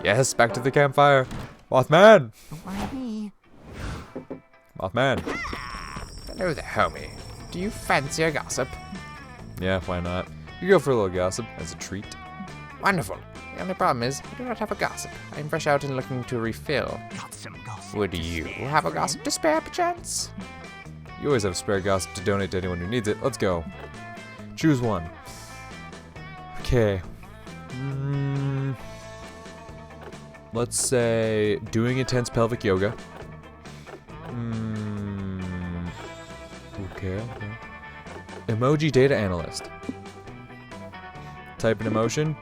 Yes, back to the campfire. Mothman! Why me? Mothman. Hello there, homie. Do you fancy a gossip? Yeah, why not? You go for a little gossip as a treat. Wonderful. The only problem is, I do not have a gossip. I am fresh out and looking to refill. Got some gossip. Would you have a gossip to spare, perchance? You always have spare gossip to donate to anyone who needs it. Let's go. Choose one. Okay. Let's say doing intense pelvic yoga. Okay. Emoji data analyst. Type an emotion.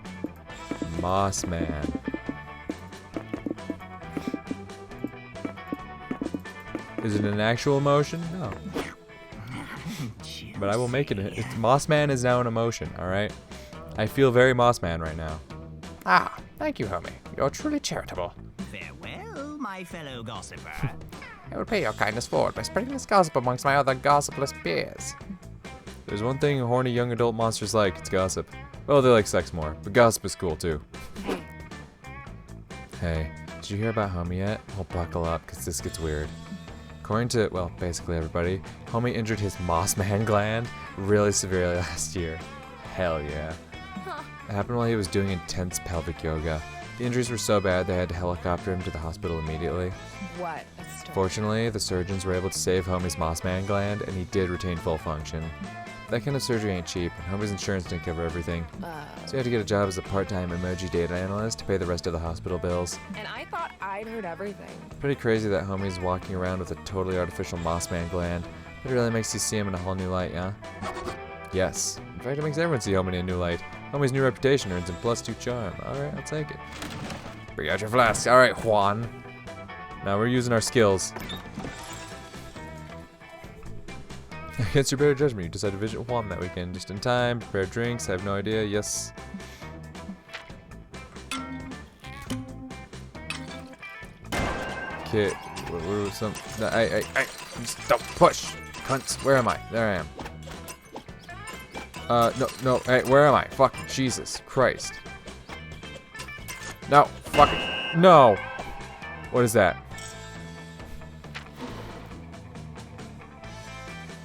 Moss man. Is it an actual emotion? No. But I will make it. Moss man is now an emotion, alright? I feel very Moss man right now. Ah, thank you, homie. You're truly charitable. Farewell, my fellow gossiper. I will pay your kindness forward by spreading this gossip amongst my other gossipless peers. There's one thing horny young adult monsters like, it's gossip. Well, they like sex more, but gossip is cool too. Hey, did you hear about Homie yet? Well, buckle up, because this gets weird. According to, well, basically everybody, Homie injured his Moss man gland really severely last year. Hell yeah. It happened while he was doing intense pelvic yoga. The injuries were so bad they had to helicopter him to the hospital immediately. What a story. Fortunately, the surgeons were able to save Homie's Moss man gland, and he did retain full function. That kind of surgery ain't cheap, and Homie's insurance didn't cover everything. So he had to get a job as a part-time emoji data analyst to pay the rest of the hospital bills. And I thought I'd heard everything. Pretty crazy that Homie's walking around with a totally artificial Moss man gland, but it really makes you see him in a whole new light, yeah? Yes. In fact, it makes everyone see Homie in a new light. Homie's new reputation earns him +2 charm. Alright, I'll take it. Bring out your flask. Alright, Juan. Now we're using our skills. Against your better judgment, you decide to visit Juan that weekend. Just in time, prepare drinks, I have no idea, yes. Okay, where was some... No, I Just don't push. Cunts. Where am I? There I am. no, hey, where am I? Fucking Jesus Christ. No. Fucking. No! What is that?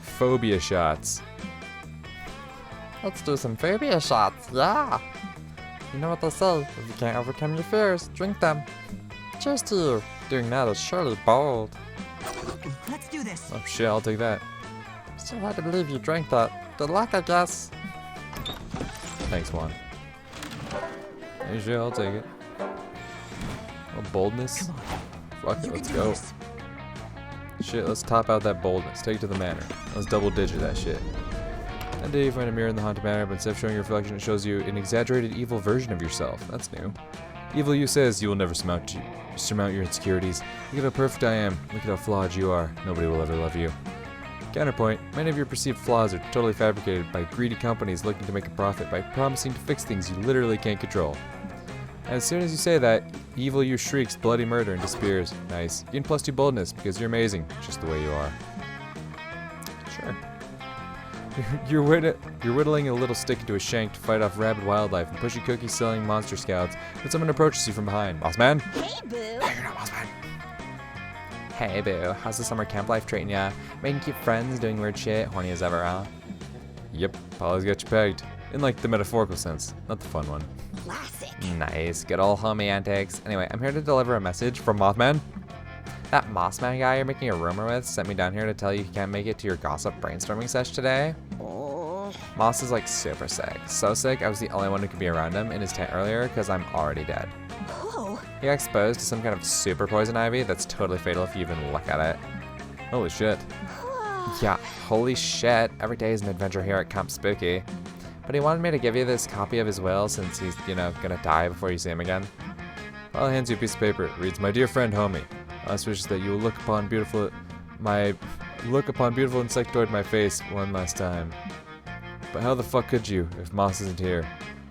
Phobia shots. Let's do some phobia shots. Yeah. You know what they say. If you can't overcome your fears, drink them. Cheers to you. Doing that is surely bold. Let's do this. Oh shit, I'll take that. Still hard to believe you drank that. Good luck, I guess. Thanks, Juan. Hey, sure, I'll take it. Oh, boldness? Come Fuck it, You let's can do go. this. Shit, let's top out that boldness. Take it to the manor. Let's double digit that shit. That day you find a mirror in the haunted manor, but instead of showing your reflection, it shows you an exaggerated evil version of yourself. That's new. Evil you says you will never surmount your insecurities. Look at how perfect I am. Look at how flawed you are. Nobody will ever love you. Counterpoint, many of your perceived flaws are totally fabricated by greedy companies looking to make a profit by promising to fix things you literally can't control. As soon as you say that, evil you shrieks bloody murder and disappears. Nice. Gain +2 boldness because you're amazing, just the way you are. Sure. You're whittling a little stick into a shank to fight off rabid wildlife and pushy cookie selling monster scouts, but someone approaches you from behind. Boss man? Hey, boo. No, you're not Mossman. Hey, boo. How's the summer camp life treating ya? Making cute friends, doing weird shit, horny as ever, huh? Yep, Polly's got you pegged. In like the metaphorical sense, not the fun one. Classic. Nice. Good old homie antics. Anyway, I'm here to deliver a message from Mothman. That Mossman guy you're making a rumor with sent me down here to tell you he can't make it to your gossip brainstorming sesh today. Oh. Moss is like super sick. So sick, I was the only one who could be around him in his tent earlier because I'm already dead. Oh. He got exposed to some kind of super poison ivy that's totally fatal if you even look at it. Holy shit. Yeah, holy shit. Every day is an adventure here at Camp Spooky. But he wanted me to give you this copy of his will since he's, gonna die before you see him again. Paul hands you a piece of paper. It reads, "My dear friend, homie, last wish is that you will look upon beautiful insectoid my face one last time. But how the fuck could you if Moss isn't here?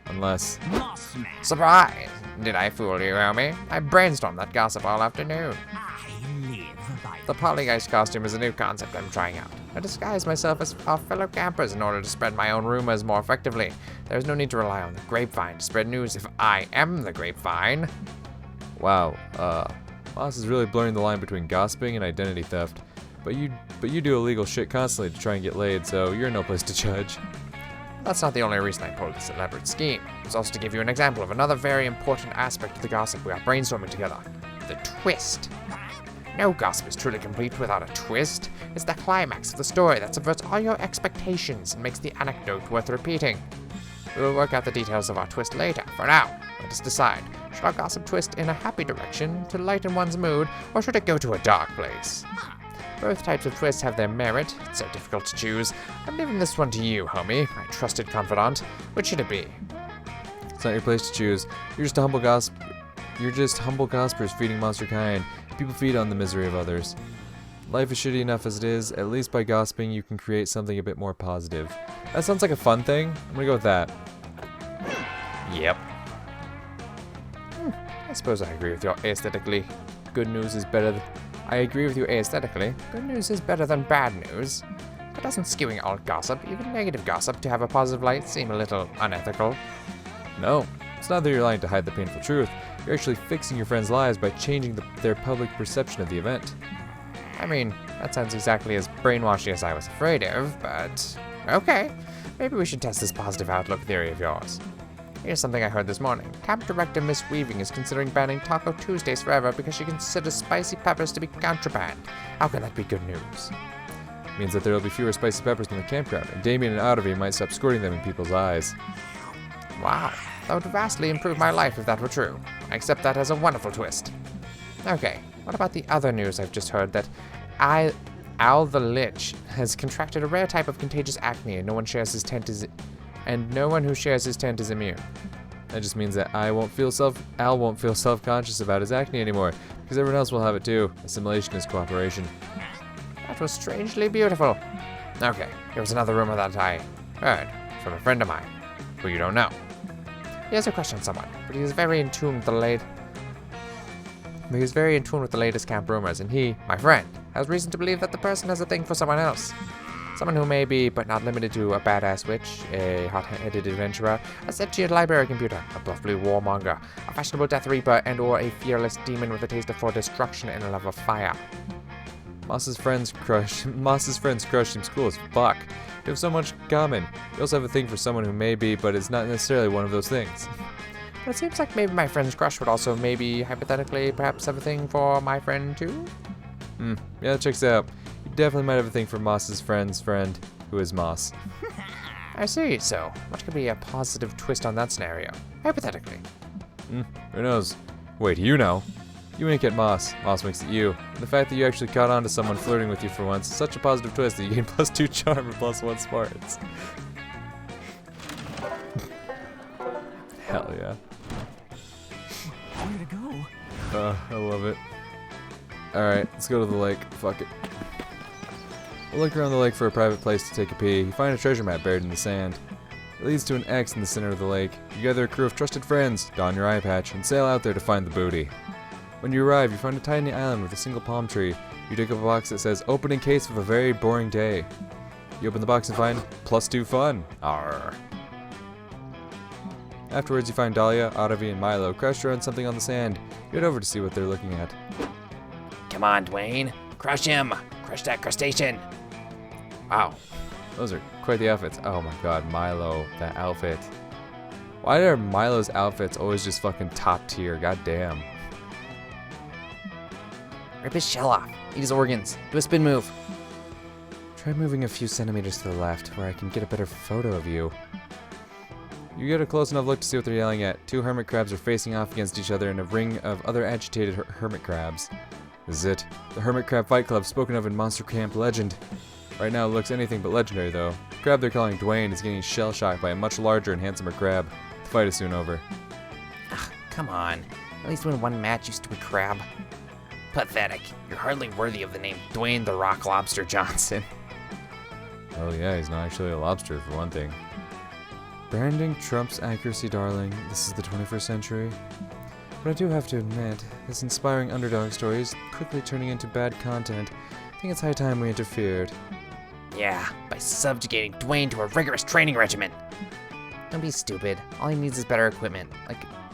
Unless..." Mossman. Surprise! Did I fool you, homie? I brainstormed that gossip all afternoon. I live by The poltergeist costume is a new concept I'm trying out. I disguise myself as our fellow campers in order to spread my own rumors more effectively. There's no need to rely on the grapevine to spread news if I am the grapevine. Wow, Moss is really blurring the line between gossiping and identity theft. But you do illegal shit constantly to try and get laid, so you're in no place to judge. That's not the only reason I pulled this elaborate scheme. It's also to give you an example of another very important aspect of the gossip we are brainstorming together. The twist. No gossip is truly complete without a twist. It's the climax of the story that subverts all your expectations and makes the anecdote worth repeating. We'll work out the details of our twist later. For now, let us decide. Should our gossip twist in a happy direction to lighten one's mood, or should it go to a dark place? Both types of twists have their merit. It's so difficult to choose. I'm leaving this one to you, homie, my trusted confidant. Which should it be? It's not your place to choose. You're just humble gossipers feeding monster kind. People feed on the misery of others. Life is shitty enough as it is. At least by gossiping, you can create something a bit more positive. That sounds like a fun thing. I'm gonna go with that. Yep. I suppose I agree with you aesthetically. Good news is better I agree with you aesthetically. Good news is better than bad news. But doesn't skewing all gossip, even negative gossip, to have a positive light seem a little unethical? No. It's not that you're lying to hide the painful truth. You're actually fixing your friends' lives by changing their public perception of the event. I mean, that sounds exactly as brainwashy as I was afraid of, but okay. Maybe we should test this positive outlook theory of yours. Here's something I heard this morning. Camp director Miss Weaving is considering banning Taco Tuesdays forever because she considers spicy peppers to be contraband. How can that be good news? It means that there will be fewer spicy peppers in the campground, and Damien and Otterby might stop squirting them in people's eyes. Wow, that would vastly improve my life if that were true. I accept that as a wonderful twist. Okay, what about the other news I've just heard that Al the Lich has contracted a rare type of contagious acne and no one who shares his tent is immune. That just means that Al won't feel self-conscious about his acne anymore, because everyone else will have it too. Assimilation is cooperation. That was strangely beautiful. Okay, here was another rumor that I heard from a friend of mine, who you don't know. He has a crush on someone, but he is very in tune with the latest camp rumors, and he, my friend, has reason to believe that the person has a thing for someone else. Someone who may be, but not limited to, a badass witch, a hot-headed adventurer, a sentient library computer, a bluffly warmonger, a fashionable death reaper, and or a fearless demon with a taste for destruction and a love of fire. Moss's friend's crush seems cool as fuck. You have so much in common. You also have a thing for someone who may be, but is not necessarily one of those things. But it seems like maybe my friend's crush would also maybe, hypothetically, perhaps have a thing for my friend too? Yeah, that checks out. You definitely might have a thing for Moss's friend's friend, who is Moss. I see, so what could be a positive twist on that scenario, hypothetically? Who knows? Wait, you know. You ain't get Moss. Moss makes it you. And the fact that you actually caught on to someone flirting with you for once is such a positive twist that you gain +2 charm and +1 smarts. Hell yeah. Where to go? I love it. Alright, let's go to the lake. Fuck it. We'll look around the lake for a private place to take a pee. You find a treasure map buried in the sand. It leads to an X in the center of the lake. You gather a crew of trusted friends, don your eye patch, and sail out there to find the booty. When you arrive, you find a tiny island with a single palm tree. You dig up a box that says, "Open in case of a very boring day." You open the box and find +2 fun. Arr. Afterwards, you find Dahlia, Otterby, and Milo crushed around something on the sand. You head over to see what they're looking at. Come on, Dwayne. Crush him. Crush that crustacean. Wow. Those are quite the outfits. Oh my god, Milo, that outfit. Why are Milo's outfits always just fucking top tier? God damn. Rip his shell off. Eat his organs. Do a spin move. Try moving a few centimeters to the left, where I can get a better photo of you. You get a close enough look to see what they're yelling at. 2 hermit crabs are facing off against each other in a ring of other agitated hermit crabs. This is it. The Hermit Crab Fight Club, spoken of in Monster Camp legend. Right now it looks anything but legendary, though. The crab they're calling Dwayne is getting shell-shocked by a much larger and handsomer crab. The fight is soon over. Ugh, come on. At least win one match, you stupid crab. Pathetic. You're hardly worthy of the name Dwayne the Rock Lobster Johnson. Oh yeah, he's not actually a lobster, for one thing. Branding trumps accuracy, darling. This is the 21st century. But I do have to admit, this inspiring underdog story is quickly turning into bad content. I think it's high time we interfered. Yeah, by subjugating Dwayne to a rigorous training regimen. Don't be stupid. All he needs is better equipment,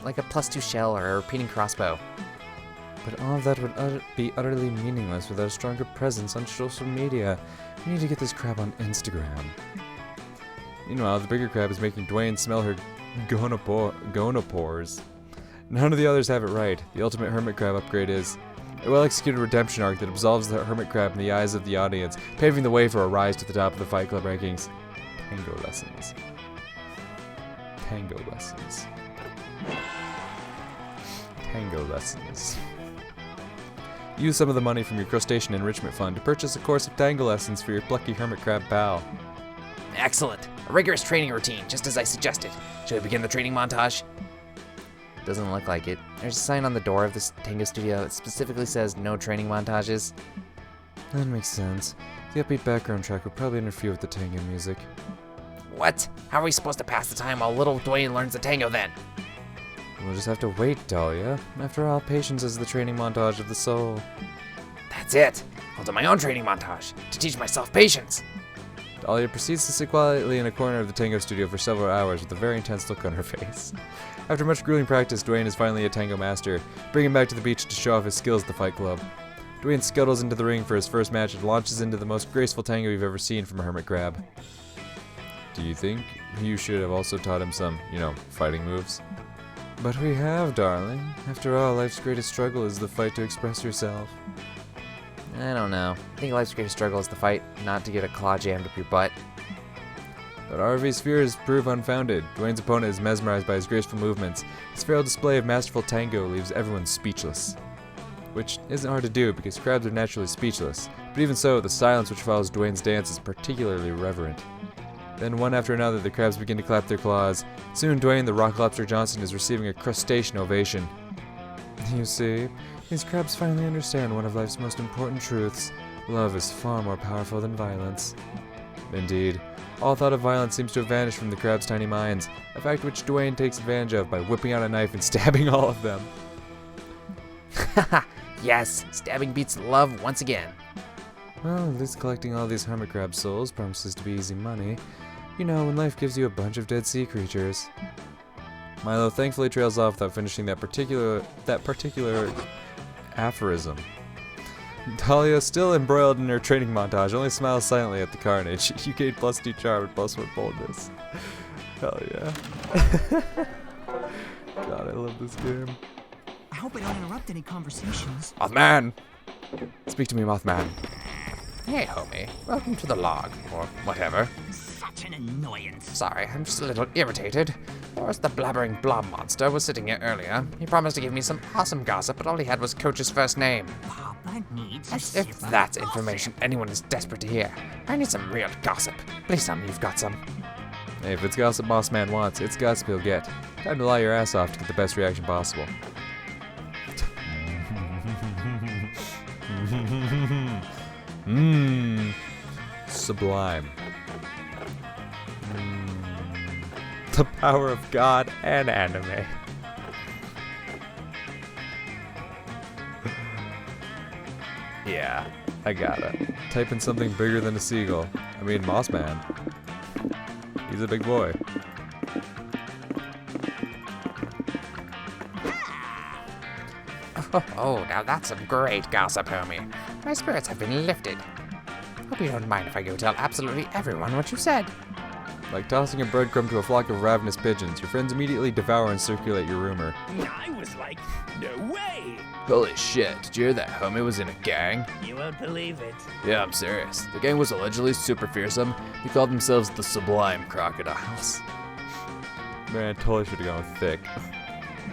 like a +2 shell or a repeating crossbow. But all of that would be utterly meaningless without a stronger presence on social media. We need to get this crab on Instagram. Meanwhile, the bigger crab is making Dwayne smell her gonopores. None of the others have it right. The ultimate hermit crab upgrade is a well-executed redemption arc that absolves the hermit crab in the eyes of the audience, paving the way for a rise to the top of the Fight Club rankings. Tango lessons. Tango lessons. Tango lessons. Use some of the money from your crustacean enrichment fund to purchase a course of tango lessons for your plucky hermit crab pal. Excellent. A rigorous training routine, just as I suggested. Shall we begin the training montage? Doesn't look like it. There's a sign on the door of this tango studio that specifically says no training montages. That makes sense. The upbeat background track would probably interfere with the tango music. What? How are we supposed to pass the time while little Dwayne learns the tango then? We'll just have to wait, Dahlia. After all, patience is the training montage of the soul. That's it. I'll do my own training montage to teach myself patience. Dahlia proceeds to sit quietly in a corner of the tango studio for several hours with a very intense look on her face. After much grueling practice, Dwayne is finally a tango master, bringing him back to the beach to show off his skills at the Fight Club. Dwayne scuttles into the ring for his first match and launches into the most graceful tango you've ever seen from a hermit crab. Do you think you should have also taught him some, fighting moves? But we have, darling. After all, life's greatest struggle is the fight to express yourself. I don't know. I think life's greatest struggle is the fight, not to get a claw jammed up your butt. But RV's fears prove unfounded. Dwayne's opponent is mesmerized by his graceful movements. His feral display of masterful tango leaves everyone speechless. Which isn't hard to do because crabs are naturally speechless. But even so, the silence which follows Dwayne's dance is particularly reverent. Then one after another, the crabs begin to clap their claws. Soon Dwayne the Rock Lobster Johnson is receiving a crustacean ovation. You see, these crabs finally understand one of life's most important truths. Love is far more powerful than violence. Indeed, all thought of violence seems to have vanished from the crabs' tiny minds, a fact which Dwayne takes advantage of by whipping out a knife and stabbing all of them. Haha, yes, stabbing beats love once again. Well, at least collecting all these hermit crab souls promises to be easy money. You know, when life gives you a bunch of dead sea creatures. Milo thankfully trails off without finishing that particular aphorism. Dahlia, still embroiled in her training montage, only smiles silently at the carnage. You gain +2 charm and +1 boldness. Hell yeah. God, I love this game. I hope I don't interrupt any conversations. Mothman! Speak to me, Mothman. Hey, homie. Welcome to the log, or whatever. Such an annoyance. Sorry, I'm just a little irritated. Forrest the blabbering blob monster was sitting here earlier. He promised to give me some awesome gossip, but all he had was Coach's first name. Papa needs a As if sip of that's gossip. information anyone is desperate to hear. I need some real gossip. Please tell me you've got some. Hey, if it's gossip Mossman wants, it's gossip he'll get. Time to lie your ass off to get the best reaction possible. Sublime. The power of God and anime. Yeah, I got it. Type in something bigger than a seagull. I mean, Mossman. He's a big boy. Oh, now that's some great gossip, homie. My spirits have been lifted. Hope you don't mind if I go tell absolutely everyone what you said. Like tossing a breadcrumb to a flock of ravenous pigeons, your friends immediately devour and circulate your rumor. I was like, no way. Holy shit, did you hear that homie was in a gang? You won't believe it. Yeah, I'm serious. The gang was allegedly super fearsome. They called themselves the Sublime Crocodiles. Man, I totally should have gone with thick.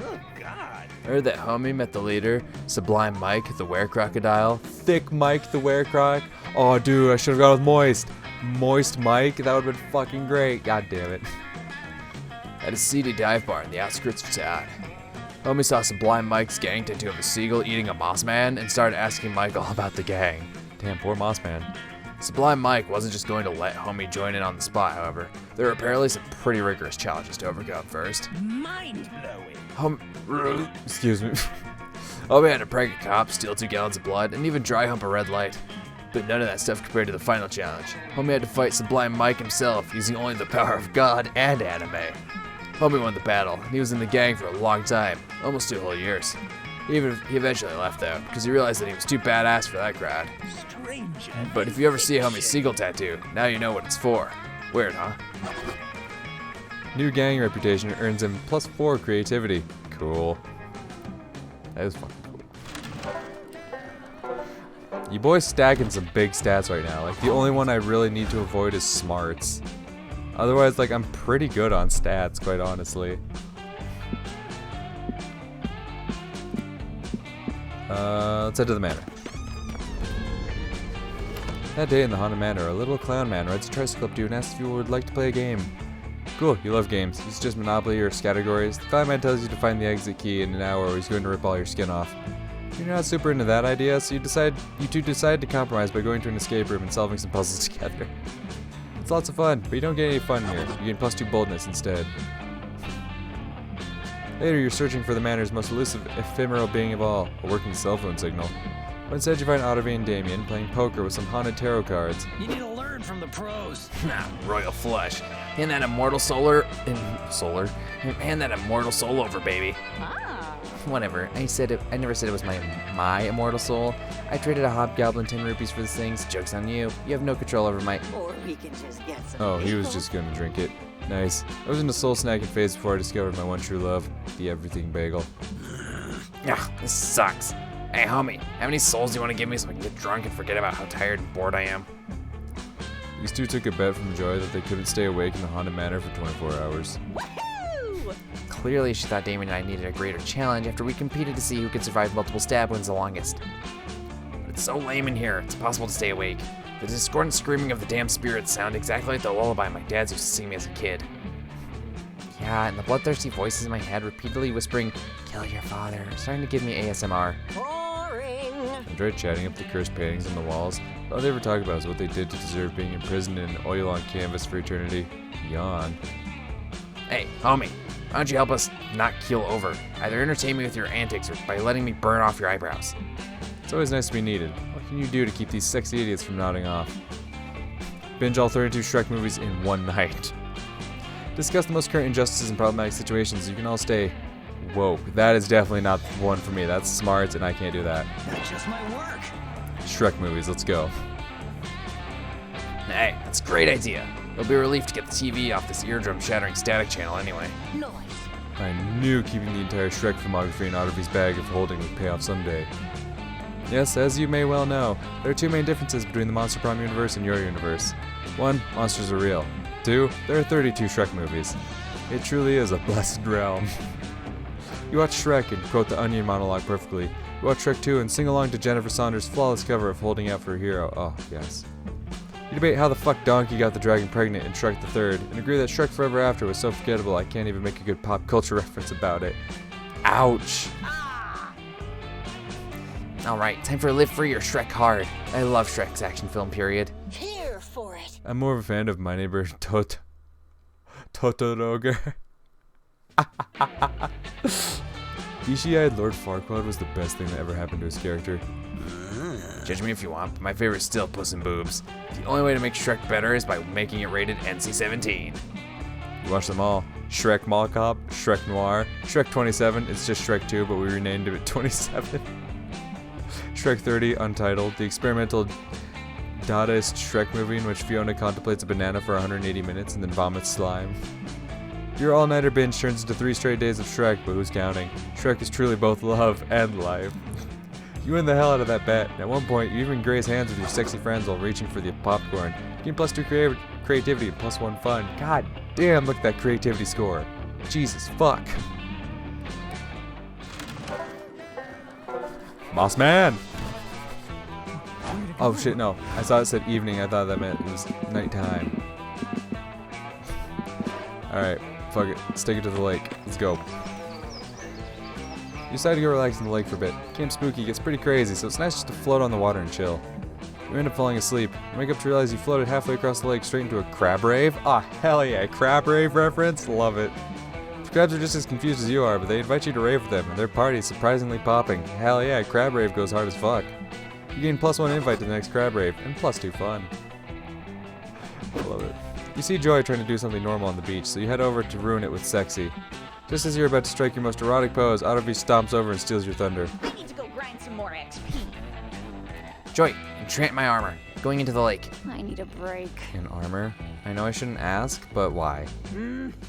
Oh, God. I heard that homie met the leader, Sublime Mike, the Were-Crocodile. Thick Mike, the Were-Croc. Oh, dude, I should have gone with Moist. Moist Mike? That would have been fucking great. God damn it. At a seedy dive bar in the outskirts of town. Homie saw Sublime Mike's gang tattoo of a seagull eating a Mossman and started asking Mike all about the gang. Damn, poor Mossman. Sublime Mike wasn't just going to let homie join in on the spot, however. There were apparently some pretty rigorous challenges to overcome first. Mind-blowing. Excuse me. Homie had to prank a cop, steal 2 gallons of blood, and even dry hump a red light. But none of that stuff compared to the final challenge. Homie had to fight Sublime Mike himself, using only the power of God and anime. Homie won the battle, and he was in the gang for a long time, almost 2 whole years. He eventually left though, because he realized that he was too badass for that crowd. Stranger. But if you ever see a homie's seagull tattoo, now you know what it's for. Weird, huh? New gang reputation earns him +4 creativity. Cool. That is fucking cool. You boys stacking some big stats right now. Like, the only one I really need to avoid is smarts. Otherwise, like, I'm pretty good on stats, quite honestly. Let's head to the manor. That day in the haunted manor, a little clown man rides a tricycle up to you and asks if you would like to play a game. Cool, you love games. It's just Monopoly or categories. The clown man tells you to find the exit key in an hour or he's going to rip all your skin off. You're not super into that idea, so you two decide to compromise by going to an escape room and solving some puzzles together. It's lots of fun, but you don't get any fun here. You gain +2 boldness instead. Later, you're searching for the manor's most elusive, ephemeral being of all, a working cell phone signal. But instead, you find Otterby and Damien playing poker with some haunted tarot cards. You need to learn from the pros. Royal flush. Hand that immortal soul Hand that immortal soul over, baby. Whatever. I never said it was my immortal soul. I traded a hobgoblin 10 rupees for these things. Joke's on you. You have no control over my. Or we can just get some. Oh, he was just gonna drink it. Nice. I was in the soul snacking phase before I discovered my one true love, the everything bagel. Ugh, this sucks. Hey, homie, how many souls do you want to give me so I can get drunk and forget about how tired and bored I am? These two took a bet from Joy that they couldn't stay awake in the haunted manor for 24 hours. Clearly, she thought Damien and I needed a greater challenge after we competed to see who could survive multiple stab wounds the longest. But it's so lame in here, it's impossible to stay awake. The discordant screaming of the damn spirits sound exactly like the lullaby my dad used to sing me as a kid. Yeah, and the bloodthirsty voices in my head repeatedly whispering, "Kill your father," starting to give me ASMR. Boring. I enjoyed chatting up the cursed paintings on the walls. All they ever talk about is what they did to deserve being imprisoned in an oil on canvas for eternity. Yawn. Hey, homie, why don't you help us not keel over? Either entertain me with your antics or by letting me burn off your eyebrows. It's always nice to be needed. What can you do to keep these sexy idiots from nodding off? Binge all 32 Shrek movies in one night. Discuss the most current injustices and problematic situations. You can all stay. Whoa, that is definitely not one for me. That's smart, and I can't do that. That's just my work. Shrek movies, let's go. Hey, that's a great idea. It'll be a relief to get the TV off this eardrum-shattering static channel anyway. Noise. I knew keeping the entire Shrek filmography in Otterby's bag of holding would pay off someday. Yes, as you may well know, there are two main differences between the Monster Prom universe and your universe. 1, monsters are real. 2, there are 32 Shrek movies. It truly is a blessed realm. You watch Shrek and quote the Onion monologue perfectly. You watch Shrek 2 and sing along to Jennifer Saunders' flawless cover of Holding Out for a Hero. Oh, yes. You debate how the fuck Donkey got the dragon pregnant in Shrek the Third, and agree that Shrek Forever After was so forgettable I can't even make a good pop culture reference about it. Ouch. Alright, time for Live Free or Shrek Hard. I love Shrek's action film period. Here for it. I'm more of a fan of My Neighbor Totoroger. Beachy-eyed Lord Farquaad was the best thing that ever happened to his character. Judge me if you want, but my favorite's still Puss in Boobs. The only way to make Shrek better is by making it rated NC-17. You watch them all. Shrek Mall Cop, Shrek Noir, Shrek 27, it's just Shrek 2, but we renamed it 27. Shrek 30, Untitled, the experimental Dadaist Shrek movie in which Fiona contemplates a banana for 180 minutes and then vomits slime. Your all-nighter binge turns into 3 straight days of Shrek, but who's counting? Shrek is truly both love and life. You win the hell out of that bet, and at one point you even graze hands with your sexy friends while reaching for the popcorn. Gain +2 creativity and +1 fun. God damn, look at that creativity score. Jesus fuck. Moss Man! Oh shit, no. I thought it said evening, I thought that meant it was nighttime. Alright, fuck it. Let's take it to the lake. Let's go. You decide to go relax in the lake for a bit. Camp Spooky gets pretty crazy, so it's nice just to float on the water and chill. You end up falling asleep. You wake up to realize you floated halfway across the lake straight into a crab rave. Ah, hell yeah, crab rave reference? Love it. The crabs are just as confused as you are, but they invite you to rave with them, and their party is surprisingly popping. Hell yeah, crab rave goes hard as fuck. You gain +1 invite to the next crab rave, and +2 fun. I love it. You see Joy trying to do something normal on the beach, so you head over to ruin it with sexy. Just as you're about to strike your most erotic pose, Aravi stomps over and steals your thunder. I need to go grind some more XP. Joy, enchant my armor. Going into the lake. I need a break. In armor? I know I shouldn't ask, but why?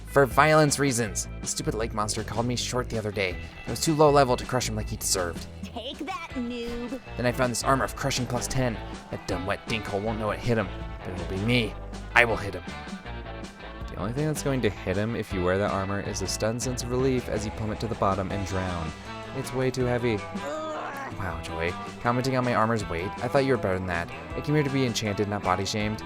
For violence reasons. The stupid lake monster called me short the other day. I was too low level to crush him like he deserved. Take that, noob. Then I found this armor of crushing plus 10. That dumb wet dinkhole won't know it hit him, but it'll be me. I will hit him. The only thing that's going to hit him if you wear that armor is a stunned sense of relief as you plummet to the bottom and drown. It's way too heavy. Wow, Joy. Commenting on my armor's weight? I thought you were better than that. I came here to be enchanted, not body shamed.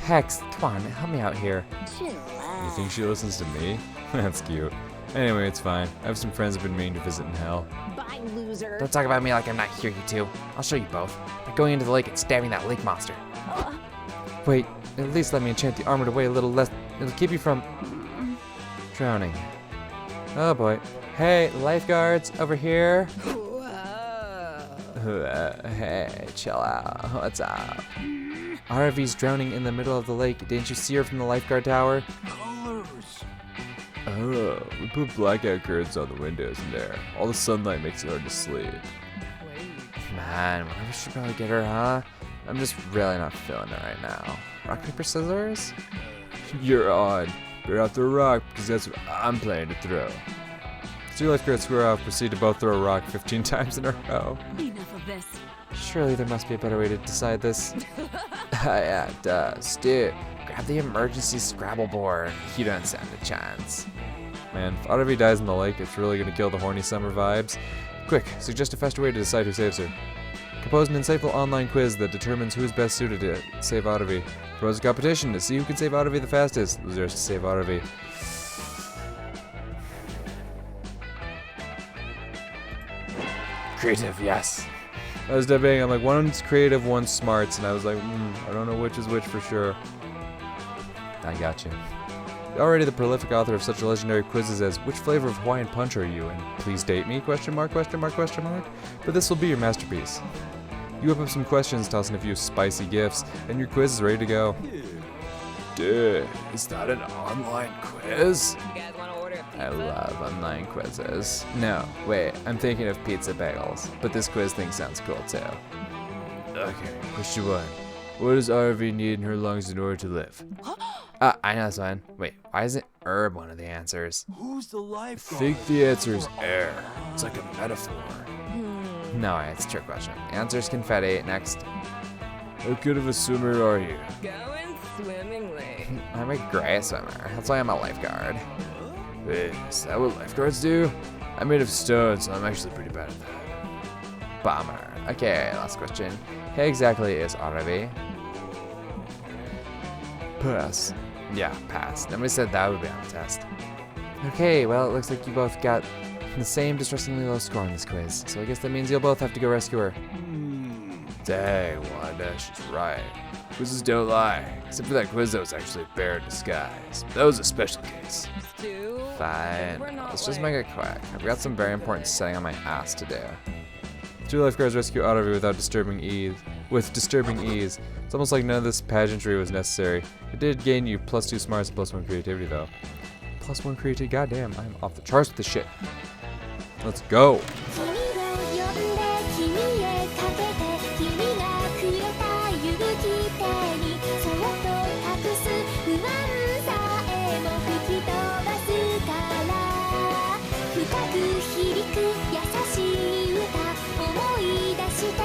Hex, come on, help me out here. Chill You out. think she listens to me? That's cute. Anyway, it's fine. I have some friends who've been meaning to visit in hell. Bye, loser. Don't talk about me like I'm not here, you two. I'll show you both. By going into the lake and stabbing that lake monster. Wait, at least let me enchant the armor to weigh a little less. It'll keep you from drowning. Oh boy. Hey, lifeguards, over here. Hey, chill out. What's up? Aravi's drowning in the middle of the lake. Didn't you see her from the lifeguard tower? Colors. Oh, we put blackout curtains on the windows in there. All the sunlight makes it hard to sleep. Man, we should probably get her, huh? I'm just really not feeling it right now. Rock, paper, scissors? You're on. Better not throw a rock, because that's what I'm planning to throw. Two lifeguards square off, proceed to both throw a rock 15 times in a row. Enough of this. Surely there must be a better way to decide this. Yeah, Stu. Grab the emergency Scrabble board. You don't stand a chance. Man, if Aravi dies in the lake, it's really gonna kill the horny summer vibes. Quick, suggest a faster way to decide who saves her. Compose an insightful online quiz that determines who is best suited to save Aravi. Propose a competition to see who can save Aravi the fastest. Losers to save Aravi. Creative, yes. I was debating, I'm like, one's creative, one's smarts, and I was like, I don't know which is which for sure. I got you. Already the prolific author of such legendary quizzes as which flavor of Hawaiian punch are you and please date me, question mark, question mark, question mark. But this will be your masterpiece. You whip up some questions, toss in a few spicy gifts, and your quiz is ready to go. Dude, is that an online quiz? You guys want to order a pizza? I love online quizzes. No, wait, I'm thinking of pizza bagels, but this quiz thing sounds cool too. Okay, question one. What does RV need in her lungs in order to live? I know this one. Wait, why isn't herb one of the answers? Who's the I lifeguard? think the answer is air. It's like a metaphor. No, it's a trick question. Answer's confetti. Next. How good of a swimmer are you? Going swimmingly. I'm a gray swimmer. That's why I'm a lifeguard. Wait, is that what lifeguards do? I'm made of stone, so I'm actually pretty bad at that. Bummer. Okay, last question. Who exactly is Aravi? Pass. Yeah, pass. Nobody said that would be on the test. Okay, well, it looks like you both got the same distressingly low score on this quiz. So I guess that means you'll both have to go rescue her. Dang, Wanda, she's right. Quizzes don't lie. Except for that quiz that was actually a bear in disguise. That was a special case. Stu, Fine. we're not Let's just late. make it quick. I've got some very important setting on my ass to do. Two lifeguards rescue Aravi without disturbing ease. With disturbing ease. It's almost like none of this pageantry was necessary. It did gain you +2 smarts and +1 creativity though. +1 creativity, goddamn, I'm off the charts with this shit. Let's go. 君を呼んで君へかけて君がくれた勇気手にそっと隠す不安さえも吹き飛ばすから深く響く優しい歌思い出して